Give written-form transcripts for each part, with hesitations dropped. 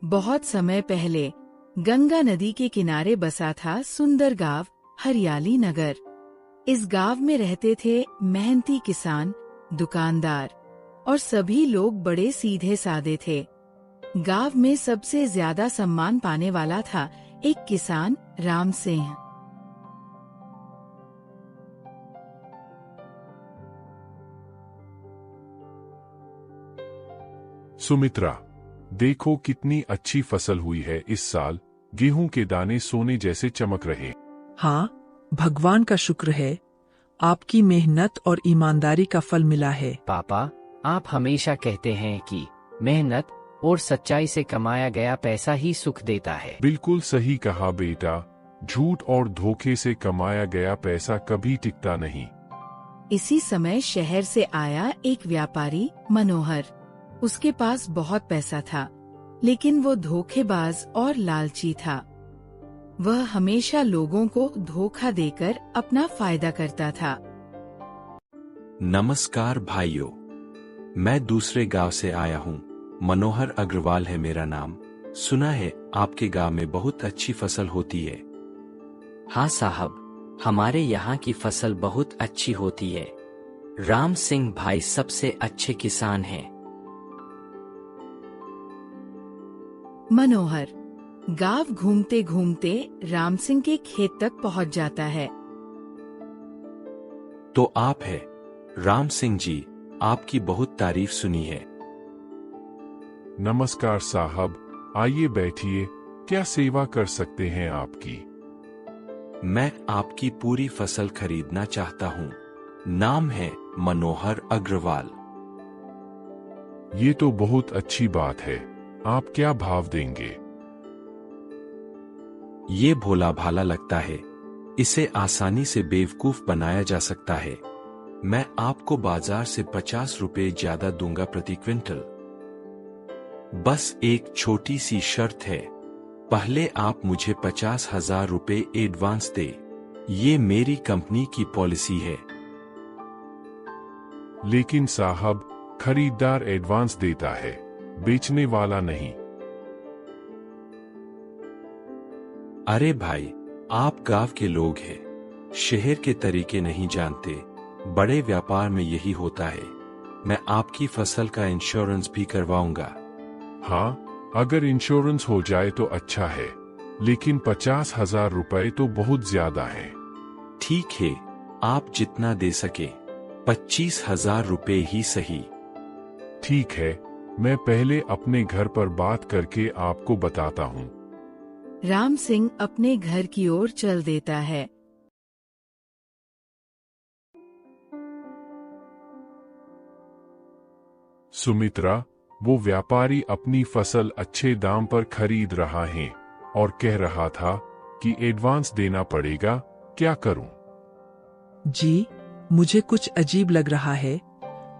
बहुत समय पहले गंगा नदी के किनारे बसा था सुंदर गांव हरियाली नगर। इस गांव में रहते थे मेहनती किसान, दुकानदार और सभी लोग बड़े सीधे साधे थे। गांव में सबसे ज्यादा सम्मान पाने वाला था एक किसान राम सिंह। सुमित्रा, देखो कितनी अच्छी फसल हुई है इस साल। गेहूं के दाने सोने जैसे चमक रहे। हाँ, भगवान का शुक्र है। आपकी मेहनत और ईमानदारी का फल मिला है। पापा, आप हमेशा कहते हैं कि मेहनत और सच्चाई से कमाया गया पैसा ही सुख देता है। बिल्कुल सही कहा बेटा। झूठ और धोखे से कमाया गया पैसा कभी टिकता नहीं। इसी समय शहर से आया एक व्यापारी मनोहर। उसके पास बहुत पैसा था, लेकिन वो धोखेबाज और लालची था। वह हमेशा लोगों को धोखा देकर अपना फायदा करता था। नमस्कार भाइयों, मैं दूसरे गांव से आया हूं। मनोहर अग्रवाल है मेरा नाम। सुना है आपके गांव में बहुत अच्छी फसल होती है। हाँ साहब, हमारे यहाँ की फसल बहुत अच्छी होती है। राम सिंह भाई सबसे अच्छे किसान हैं। मनोहर गांव घूमते घूमते राम सिंह के खेत तक पहुंच जाता है। तो आप है राम सिंह जी, आपकी बहुत तारीफ सुनी है। नमस्कार साहब, आइए बैठिए। क्या सेवा कर सकते हैं आपकी? मैं आपकी पूरी फसल खरीदना चाहता हूँ। नाम है मनोहर अग्रवाल। ये तो बहुत अच्छी बात है। आप क्या भाव देंगे? ये भोला भाला लगता है। इसे आसानी से बेवकूफ बनाया जा सकता है। मैं आपको बाजार से 50 रुपए ज्यादा दूंगा प्रति क्विंटल। बस एक छोटी सी शर्त है। पहले आप मुझे 50,000 रुपए एडवांस दे। ये मेरी कंपनी की पॉलिसी है। लेकिन साहब, खरीदार एडवांस देता है, बेचने वाला नहीं। अरे भाई, आप गांव के लोग हैं, शहर के तरीके नहीं जानते। बड़े व्यापार में यही होता है। मैं आपकी फसल का इंश्योरेंस भी करवाऊंगा। हाँ, अगर इंश्योरेंस हो जाए तो अच्छा है, लेकिन 50,000 रुपए तो बहुत ज्यादा है। ठीक है, आप जितना दे सके। 25,000 रुपए ही सही। ठीक है, मैं पहले अपने घर पर बात करके आपको बताता हूँ। राम सिंह अपने घर की ओर चल देता है। सुमित्रा, वो व्यापारी अपनी फसल अच्छे दाम पर खरीद रहा है और कह रहा था कि एडवांस देना पड़ेगा। क्या करूं? जी, मुझे कुछ अजीब लग रहा है।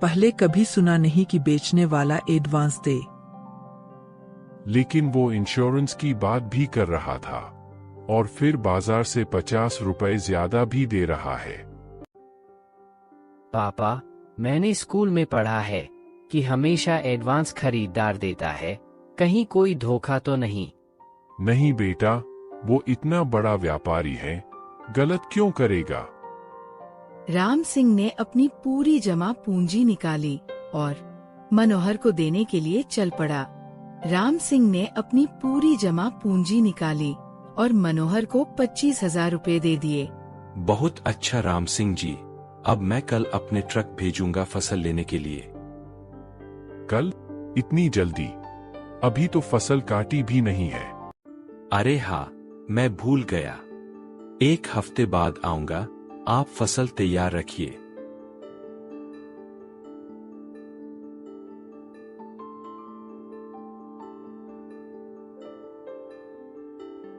पहले कभी सुना नहीं कि बेचने वाला एडवांस दे। लेकिन वो इंश्योरेंस की बात भी कर रहा था और फिर बाजार से 50 रुपए ज्यादा भी दे रहा है। पापा, मैंने स्कूल में पढ़ा है कि हमेशा एडवांस खरीदार देता है। कहीं कोई धोखा तो नहीं? नहीं बेटा, वो इतना बड़ा व्यापारी है, गलत क्यों करेगा? राम सिंह ने अपनी पूरी जमा पूंजी निकाली और मनोहर को देने के लिए चल पड़ा। राम सिंह ने अपनी पूरी जमा पूंजी निकाली और मनोहर को 25,000 रुपए दे दिए। बहुत अच्छा राम सिंह जी, अब मैं कल अपने ट्रक भेजूंगा फसल लेने के लिए। कल? इतनी जल्दी? अभी तो फसल काटी भी नहीं है। अरे हाँ, मैं भूल गया। 1 हफ्ते बाद आऊंगा। आप फसल तैयार रखिए।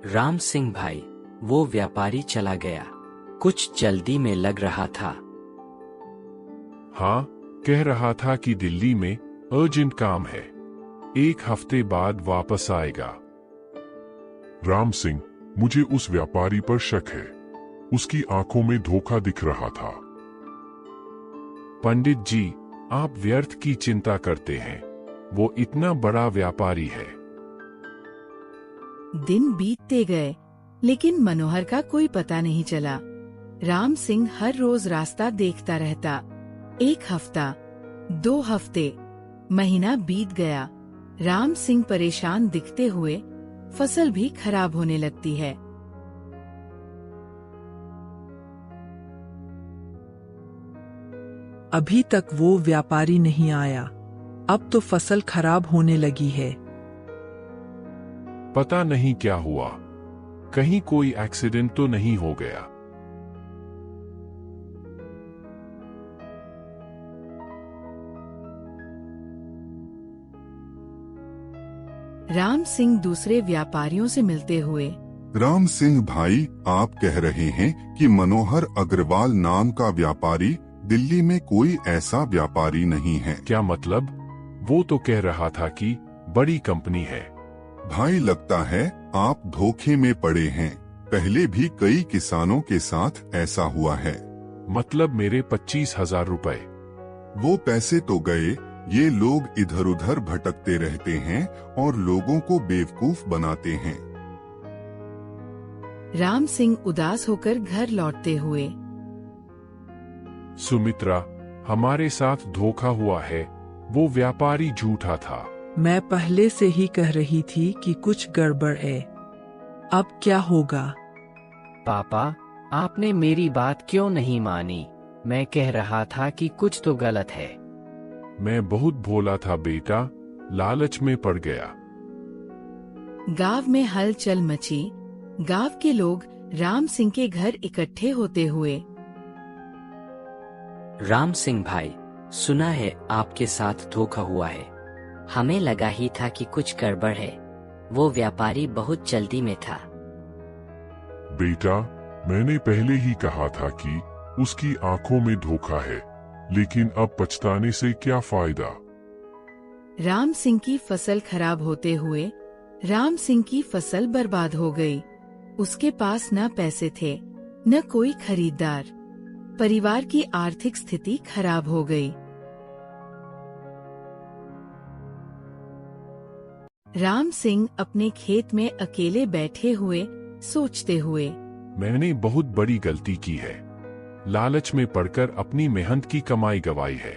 राम सिंह भाई, वो व्यापारी चला गया। कुछ जल्दी में लग रहा था। हाँ, कह रहा था कि दिल्ली में अर्जेंट काम है, 1 हफ्ते बाद वापस आएगा। राम सिंह, मुझे उस व्यापारी पर शक है। उसकी आंखों में धोखा दिख रहा था। पंडित जी, आप व्यर्थ की चिंता करते हैं। वो इतना बड़ा व्यापारी है। दिन बीतते गए, लेकिन मनोहर का कोई पता नहीं चला। राम सिंह हर रोज रास्ता देखता रहता। 1 हफ्ता, 2 हफ्ते, महीना बीत गया। राम सिंह परेशान दिखते हुए फसल भी खराब होने लगती है। अभी तक वो व्यापारी नहीं आया। अब तो फसल खराब होने लगी है। पता नहीं क्या हुआ, कहीं कोई एक्सीडेंट तो नहीं हो गया। राम सिंह दूसरे व्यापारियों से मिलते हुए, राम सिंह भाई, आप कह रहे हैं कि मनोहर अग्रवाल नाम का व्यापारी दिल्ली में कोई ऐसा व्यापारी नहीं है। क्या मतलब? वो तो कह रहा था कि बड़ी कंपनी है। भाई, लगता है आप धोखे में पड़े हैं। पहले भी कई किसानों के साथ ऐसा हुआ है। मतलब मेरे 25,000 रुपए? वो पैसे तो गए, ये लोग इधर उधर भटकते रहते हैं और लोगों को बेवकूफ बनाते हैं। राम सिंह उदास होकर घर लौटते हुए, सुमित्रा, हमारे साथ धोखा हुआ है। वो व्यापारी झूठा था। मैं पहले से ही कह रही थी कि कुछ गड़बड़ है। अब क्या होगा? पापा, आपने मेरी बात क्यों नहीं मानी? मैं कह रहा था कि कुछ तो गलत है। मैं बहुत भोला था बेटा, लालच में पड़ गया। गांव में हलचल मची। गांव के लोग राम सिंह के घर इकट्ठे होते हुए, राम सिंह भाई, सुना है आपके साथ धोखा हुआ है। हमें लगा ही था कि कुछ गड़बड़ है। वो व्यापारी बहुत जल्दी में था। बेटा, मैंने पहले ही कहा था कि उसकी आंखों में धोखा है, लेकिन अब पछताने से क्या फायदा। राम सिंह की फसल खराब होते हुए राम सिंह की फसल बर्बाद हो गई। उसके पास न पैसे थे, न कोई खरीदार। परिवार की आर्थिक स्थिति खराब हो गई। राम सिंह अपने खेत में अकेले बैठे हुए सोचते हुए, मैंने बहुत बड़ी गलती की है। लालच में पड़कर अपनी मेहनत की कमाई गंवाई है,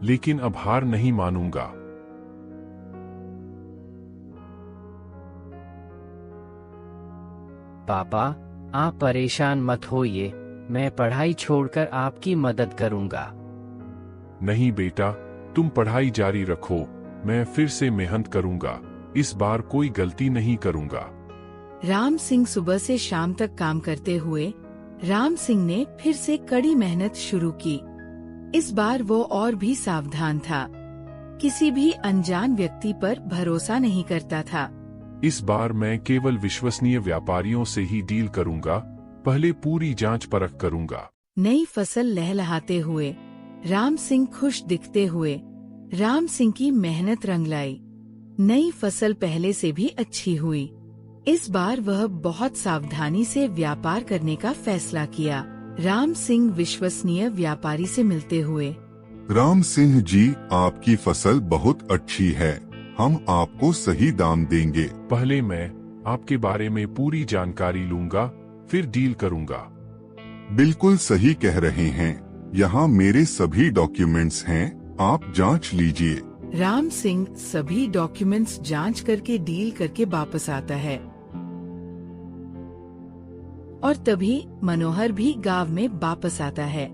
लेकिन अब हार नहीं मानूंगा। पापा, आप परेशान मत होइए। मैं पढ़ाई छोड़कर आपकी मदद करूंगा। नहीं बेटा, तुम पढ़ाई जारी रखो। मैं फिर से मेहनत करूंगा। इस बार कोई गलती नहीं करूंगा। राम सिंह सुबह से शाम तक काम करते हुए राम सिंह ने फिर से कड़ी मेहनत शुरू की। इस बार वो और भी सावधान था। किसी भी अनजान व्यक्ति पर भरोसा नहीं करता था। इस बार मैं केवल विश्वसनीय व्यापारियों से ही डील करूंगा। पहले पूरी जांच परख करूंगा। नई फसल लहलहाते हुए राम सिंह खुश दिखते हुए राम सिंह की मेहनत रंग लाई। नई फसल पहले से भी अच्छी हुई। इस बार वह बहुत सावधानी से व्यापार करने का फैसला किया। राम सिंह विश्वसनीय व्यापारी से मिलते हुए, राम सिंह जी, आपकी फसल बहुत अच्छी है। हम आपको सही दाम देंगे। पहले मैं आपके बारे में पूरी जानकारी लूंगा, फिर डील करूंगा। बिल्कुल सही कह रहे हैं। यहाँ मेरे सभी डॉक्यूमेंट्स हैं, आप जांच लीजिए। राम सिंह सभी डॉक्यूमेंट्स जांच करके डील करके वापस आता है। और तभी मनोहर भी गांव में वापस आता है।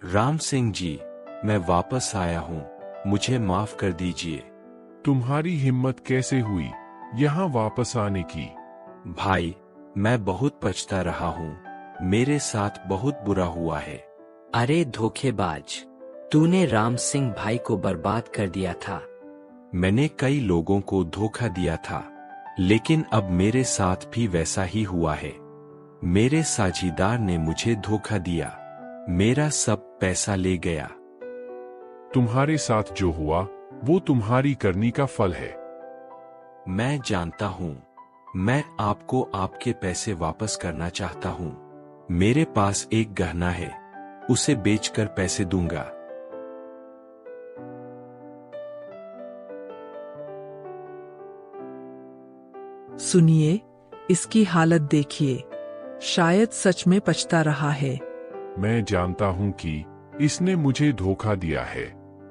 राम सिंह जी, मैं वापस आया हूँ। मुझे माफ कर दीजिए। तुम्हारी हिम्मत कैसे हुई यहाँ वापस आने की? भाई, मैं बहुत पछता रहा हूँ। मेरे साथ बहुत बुरा हुआ है। अरे धोखेबाज, तूने राम सिंह भाई को बर्बाद कर दिया था। मैंने कई लोगों को धोखा दिया था, लेकिन अब मेरे साथ भी वैसा ही हुआ है। मेरे साझीदार ने मुझे धोखा दिया, मेरा सब पैसा ले गया। तुम्हारे साथ जो हुआ वो तुम्हारी करनी का फल है। मैं जानता हूँ। मैं आपको आपके पैसे वापस करना चाहता हूँ। मेरे पास एक गहना है, उसे बेचकर पैसे दूंगा। सुनिए, इसकी हालत देखिए। शायद सच में पछता रहा है। मैं जानता हूं कि इसने मुझे धोखा दिया है,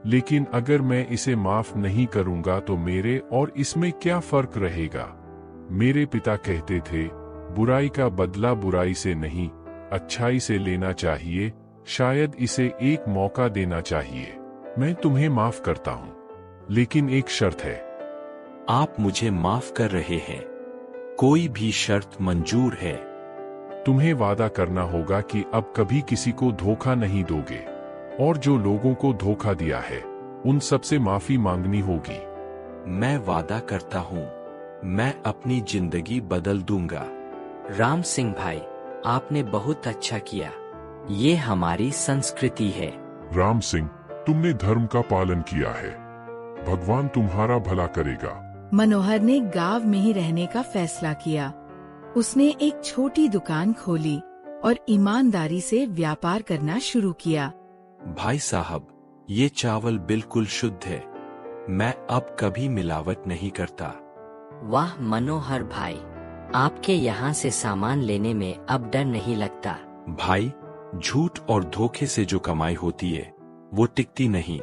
लेकिन अगर मैं इसे माफ नहीं करूंगा तो मेरे और इसमें क्या फर्क रहेगा? मेरे पिता कहते थे, बुराई का बदला बुराई से नहीं, अच्छाई से लेना चाहिए। शायद इसे एक मौका देना चाहिए। मैं तुम्हें माफ करता हूं, लेकिन एक शर्त है। आप मुझे माफ कर रहे हैं, कोई भी शर्त मंजूर है। तुम्हें वादा करना होगा कि अब कभी किसी को धोखा नहीं दोगे, और जो लोगों को धोखा दिया है उन सबसे माफी मांगनी होगी। मैं वादा करता हूँ, मैं अपनी जिंदगी बदल दूंगा। राम सिंह भाई, आपने बहुत अच्छा किया। ये हमारी संस्कृति है। राम सिंह, तुमने धर्म का पालन किया है। भगवान तुम्हारा भला करेगा। मनोहर ने गांव में ही रहने का फैसला किया। उसने एक छोटी दुकान खोली और ईमानदारी से व्यापार करना शुरू किया। भाई साहब, ये चावल बिल्कुल शुद्ध है। मैं अब कभी मिलावट नहीं करता। वाह मनोहर भाई, आपके यहाँ से सामान लेने में अब डर नहीं लगता। भाई, झूठ और धोखे से जो कमाई होती है वो टिकती नहीं।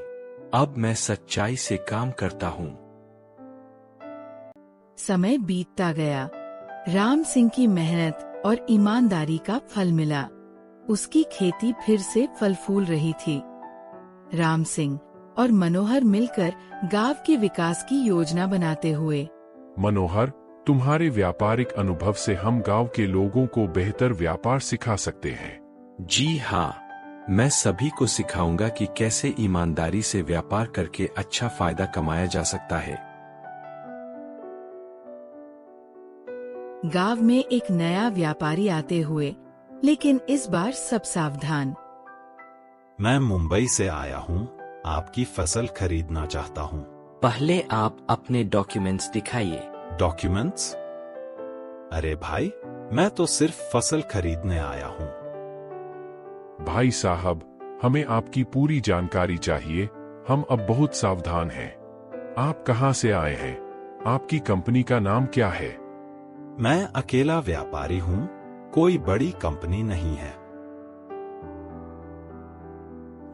अब मैं सच्चाई से काम करता हूँ। समय बीतता गया। राम सिंह की मेहनत और ईमानदारी का फल मिला। उसकी खेती फिर से फल फूल रही थी। राम सिंह और मनोहर मिलकर गांव के विकास की योजना बनाते हुए। मनोहर, तुम्हारे व्यापारिक अनुभव से हम गांव के लोगों को बेहतर व्यापार सिखा सकते हैं। जी हाँ, मैं सभी को सिखाऊंगा कि कैसे ईमानदारी से व्यापार करके अच्छा फायदा कमाया जा सकता है। गांव में एक नया व्यापारी आते हुए, लेकिन इस बार सब सावधान। मैं मुंबई से आया हूँ, आपकी फसल खरीदना चाहता हूँ। पहले आप अपने डॉक्यूमेंट्स दिखाइए। डॉक्यूमेंट्स? अरे भाई, मैं तो सिर्फ फसल खरीदने आया हूँ। भाई साहब, हमें आपकी पूरी जानकारी चाहिए। हम अब बहुत सावधान हैं। आप कहां से आए हैं? आपकी कंपनी का नाम क्या है? मैं अकेला व्यापारी हूँ, कोई बड़ी कंपनी नहीं है।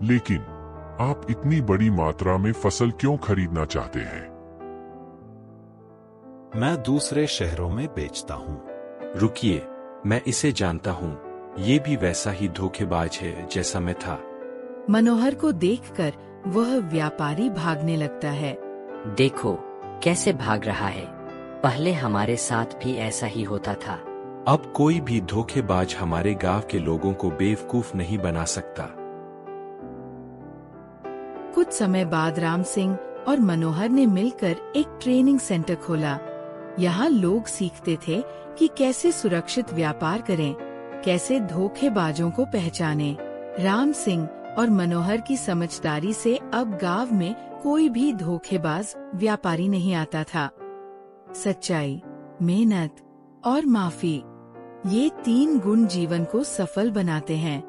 लेकिन आप इतनी बड़ी मात्रा में फसल क्यों खरीदना चाहते हैं? मैं दूसरे शहरों में बेचता हूँ। रुकिए, मैं इसे जानता हूँ। ये भी वैसा ही धोखेबाज है जैसा मैं था। मनोहर को देखकर वह व्यापारी भागने लगता है। देखो कैसे भाग रहा है। पहले हमारे साथ भी ऐसा ही होता था। अब कोई भी धोखेबाज हमारे गांव के लोगों को बेवकूफ नहीं बना सकता। कुछ समय बाद राम सिंह और मनोहर ने मिलकर एक ट्रेनिंग सेंटर खोला। यहाँ लोग सीखते थे कि कैसे सुरक्षित व्यापार करें, कैसे धोखेबाजों को पहचानें। राम सिंह और मनोहर की समझदारी से अब गांव में कोई भी धोखेबाज व्यापारी नहीं आता था। सच्चाई, मेहनत और माफी, ये 3 गुण जीवन को सफल बनाते हैं।